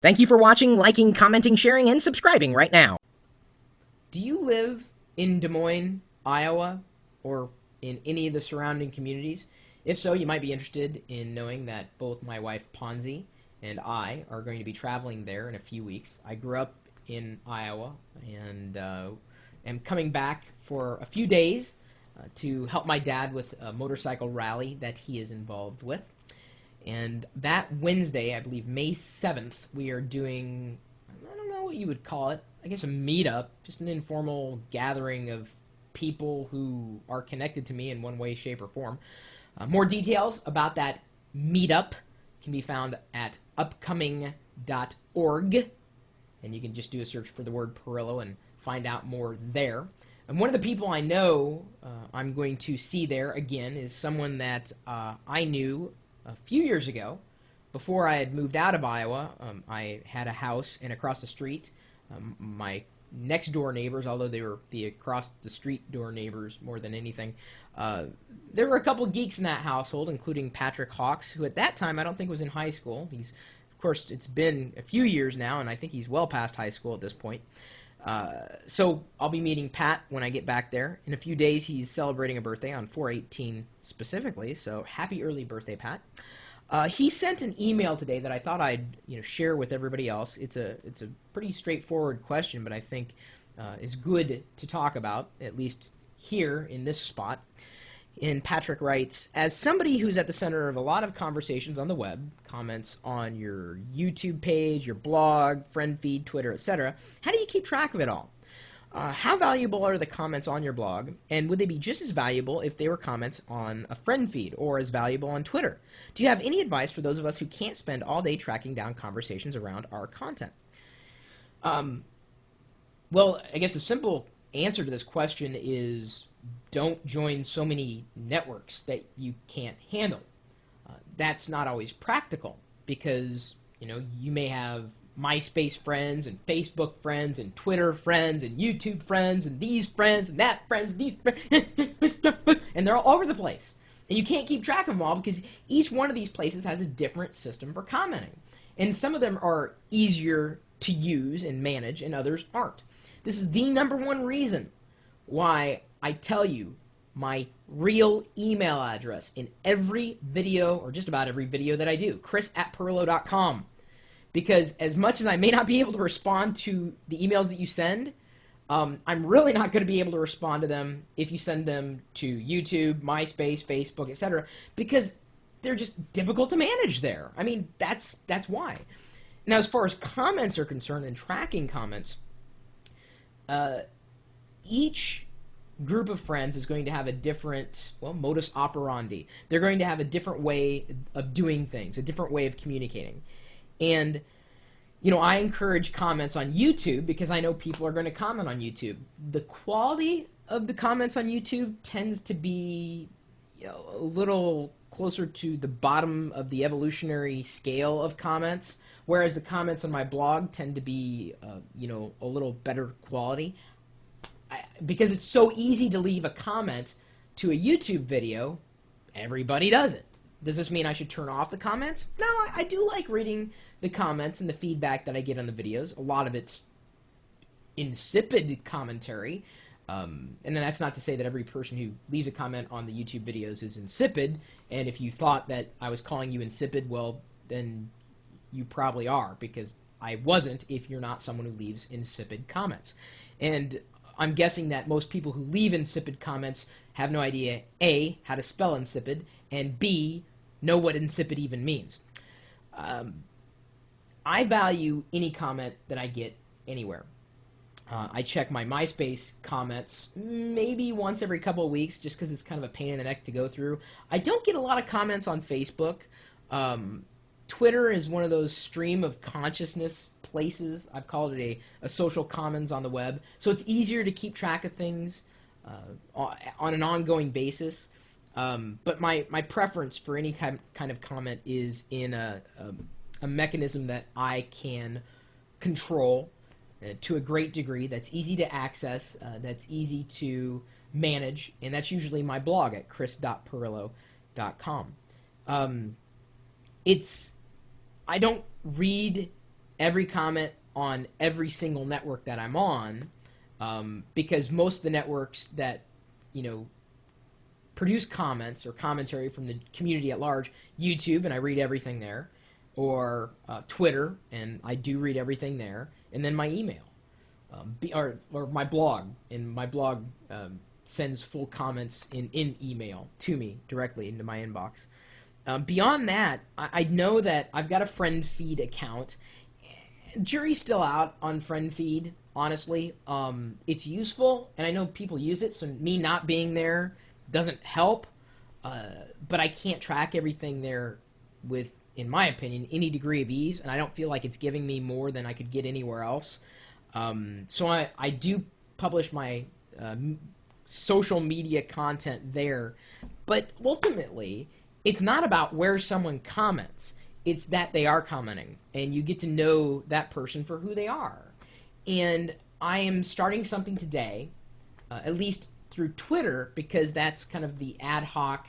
Thank you for watching, liking, commenting, sharing, and subscribing right now. Do you live in Des Moines, Iowa, or in any of the surrounding communities? If so, you might be interested in knowing that both my wife Ponzi and I are going to be traveling there in a few weeks. I grew up in Iowa and am coming back for a few days to help my dad with a motorcycle rally that he is involved with. And that Wednesday, I believe May 7th, we are doing, I don't know what you would call it, I guess a meetup, just an informal gathering of people who are connected to me in one way, shape, or form. More details about that meetup can be found at upcoming.org, and you can just do a search for the word Pirillo and find out more there. And one of the people I know I'm going to see there again is someone that I knew a few years ago. Before I had moved out of Iowa, I had a house, and across the street, my next door neighbors, although they were the across the street door neighbors more than anything, there were a couple geeks in that household, including Patrick Hawks, who at that time I don't think was in high school. He's, of course, it's been a few years now, and I think he's well past high school at this point. So I'll be meeting Pat when I get back there. In a few days, he's celebrating a birthday on 4/18 specifically, so happy early birthday, Pat. He sent an email today that I thought I'd share with everybody else. It's a pretty straightforward question, but I think is good to talk about, at least here in this spot. And Patrick writes, as somebody who's at the center of a lot of conversations on the web, comments on your YouTube page, your blog, friend feed, Twitter, etc., how do you keep track of it all? How valuable are the comments on your blog, and would they be just as valuable if they were comments on a friend feed, or as valuable on Twitter? Do you have any advice for those of us who can't spend all day tracking down conversations around our content? Well, I guess the simple answer to this question is don't join so many networks that you can't handle. That's not always practical because, you may have MySpace friends and Facebook friends and Twitter friends and YouTube friends and these friends and that friends, these friends, and they're all over the place. And you can't keep track of them all because each one of these places has a different system for commenting. And some of them are easier to use and manage and others aren't. This is the number one reason why I tell you my real email address in every video, or just about every video that I do, chris@pirillo.com. Because as much as I may not be able to respond to the emails that you send, I'm really not going to be able to respond to them if you send them to YouTube, MySpace, Facebook, etc. Because they're just difficult to manage there. I mean, that's why. Now, as far as comments are concerned and tracking comments, each group of friends is going to have a different, modus operandi. They're going to have a different way of doing things, a different way of communicating. And, I encourage comments on YouTube because I know people are going to comment on YouTube. The quality of the comments on YouTube tends to be a little closer to the bottom of the evolutionary scale of comments, whereas the comments on my blog tend to be, a little better quality. Because it's so easy to leave a comment to a YouTube video, everybody does it. Does this mean I should turn off the comments? No, I do like reading the comments and the feedback that I get on the videos. A lot of it's insipid commentary. And then that's not to say that every person who leaves a comment on the YouTube videos is insipid. And if you thought that I was calling you insipid, well, then you probably are, because I wasn't if you're not someone who leaves insipid comments. And I'm guessing that most people who leave insipid comments have no idea, A, how to spell insipid, and B, know what insipid even means. I value any comment that I get anywhere. I check my MySpace comments maybe once every couple of weeks just because it's kind of a pain in the neck to go through. I don't get a lot of comments on Facebook. Twitter is one of those stream of consciousness places. I've called it a social commons on the web. So it's easier to keep track of things on an ongoing basis. But my preference for any kind of comment is in a mechanism that I can control to a great degree, that's easy to access, that's easy to manage, and that's usually my blog at chris.pirillo.com. I don't read every comment on every single network that I'm on, because most of the networks that, you know, produce comments or commentary from the community at large, YouTube, and I read everything there, or Twitter, and I do read everything there, and then my email, or my blog, and my blog sends full comments in email to me directly into my inbox. Beyond that, I know that I've got a friend feed account. Jury's still out on friend feed, honestly. It's useful, and I know people use it, so me not being there doesn't help, but I can't track everything there with, in my opinion, any degree of ease, and I don't feel like it's giving me more than I could get anywhere else. So I do publish my social media content there, but ultimately, it's not about where someone comments. It's that they are commenting, and you get to know that person for who they are. And I am starting something today, at least through Twitter, because that's kind of the ad hoc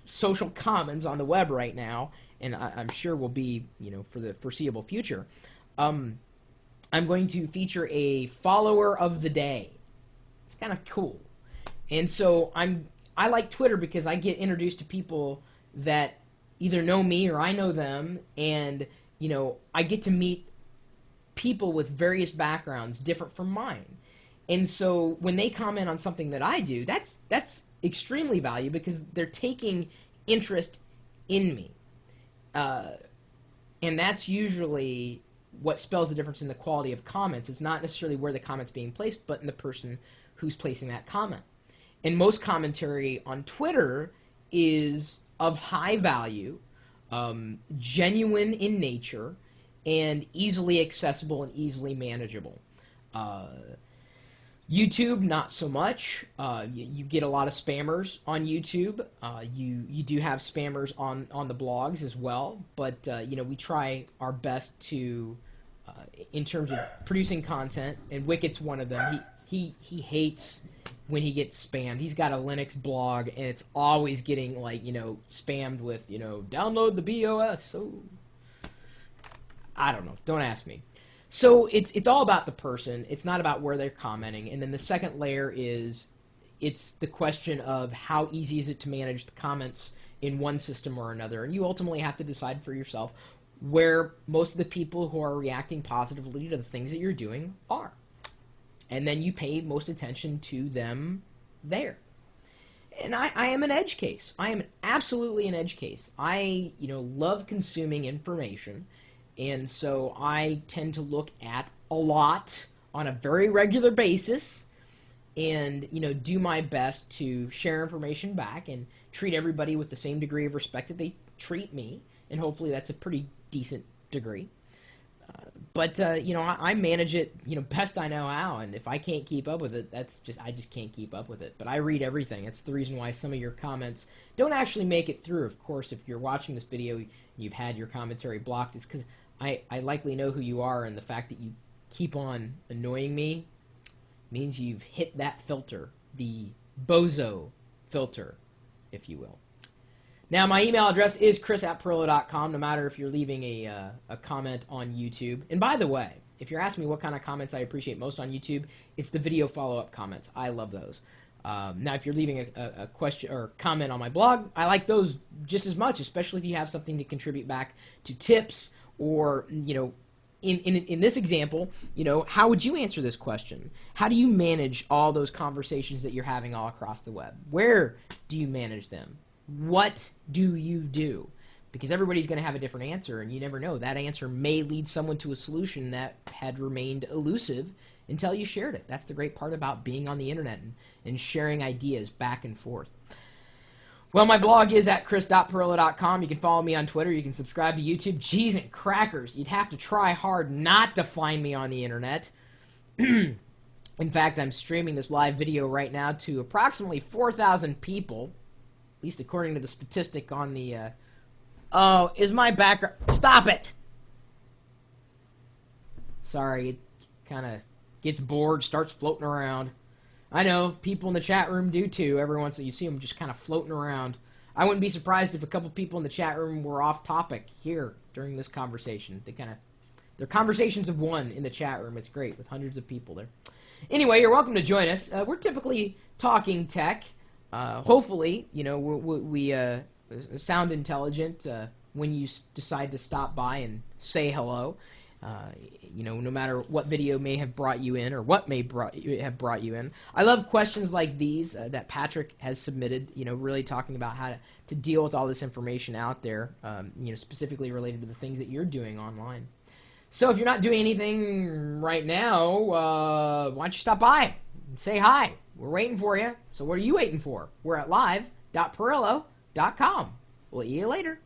social commons on the web right now, and I'm sure will be, you know, for the foreseeable future. I'm going to feature a follower of the day. It's kind of cool. And so I like Twitter because I get introduced to people that either know me or I know them, and, you know, I get to meet people with various backgrounds different from mine. And so when they comment on something that I do, that's extremely valuable because they're taking interest in me. And that's usually what spells the difference in the quality of comments. It's not necessarily where the comment's being placed, but in the person who's placing that comment. And most commentary on Twitter is of high value, genuine in nature, and easily accessible and easily manageable. YouTube, not so much. You get a lot of spammers on YouTube. You do have spammers on the blogs as well, but you know, we try our best to, in terms of producing content, and Wicket's one of them. He hates when he gets spammed. He's got a Linux blog, and it's always getting, like, you know, spammed with, you know, download the BOS. So I don't know. Don't ask me. So it's all about the person. It's not about where they're commenting. And then the second layer is, it's the question of how easy is it to manage the comments in one system or another. And you ultimately have to decide for yourself where most of the people who are reacting positively to the things that you're doing are. And then you pay most attention to them there. And I am an edge case. I am absolutely an edge case. I, you know, love consuming information. And so I tend to look at a lot on a very regular basis and, you know, do my best to share information back and treat everybody with the same degree of respect that they treat me. And hopefully that's a pretty decent degree. But you know, I manage it, you know, best I know how. And if I can't keep up with it, I just can't keep up with it. But I read everything. It's the reason why some of your comments don't actually make it through. Of course, if you're watching this video and you've had your commentary blocked, it's because I likely know who you are, and the fact that you keep on annoying me means you've hit that filter, the bozo filter, if you will. Now, my email address is chris@pirillo.com, no matter if you're leaving a comment on YouTube. And by the way, if you're asking me what kind of comments I appreciate most on YouTube, it's the video follow-up comments. I love those. Now, if you're leaving a question or comment on my blog, I like those just as much, especially if you have something to contribute back to tips or, you know, in this example, you know, how would you answer this question? How do you manage all those conversations that you're having all across the web? Where do you manage them? What do you do? Because everybody's going to have a different answer, and you never know. That answer may lead someone to a solution that had remained elusive until you shared it. That's the great part about being on the internet and sharing ideas back and forth. Well, my blog is at chris.pirillo.com. You can follow me on Twitter. You can subscribe to YouTube. Jeez and crackers, you'd have to try hard not to find me on the internet. In fact, I'm streaming this live video right now to approximately 4,000 people, at least according to the statistic on the... Oh, is my background... Stop it! Sorry, it kind of gets bored, starts floating around. I know, people in the chat room do too. Every once in a while you see them just kind of floating around. I wouldn't be surprised if a couple people in the chat room were off topic here during this conversation. They kind of They're conversations of one in the chat room. It's great with hundreds of people there. Anyway, you're welcome to join us. We're typically talking tech. Hopefully, we sound intelligent when you decide to stop by and say hello. No matter what video may have brought you in or what may have brought you in. I love questions like these that Patrick has submitted, really talking about how to deal with all this information out there, specifically related to the things that you're doing online. So if you're not doing anything right now, why don't you stop by and say hi? We're waiting for you. So what are you waiting for? We're at live.pirillo.com. We'll see you later.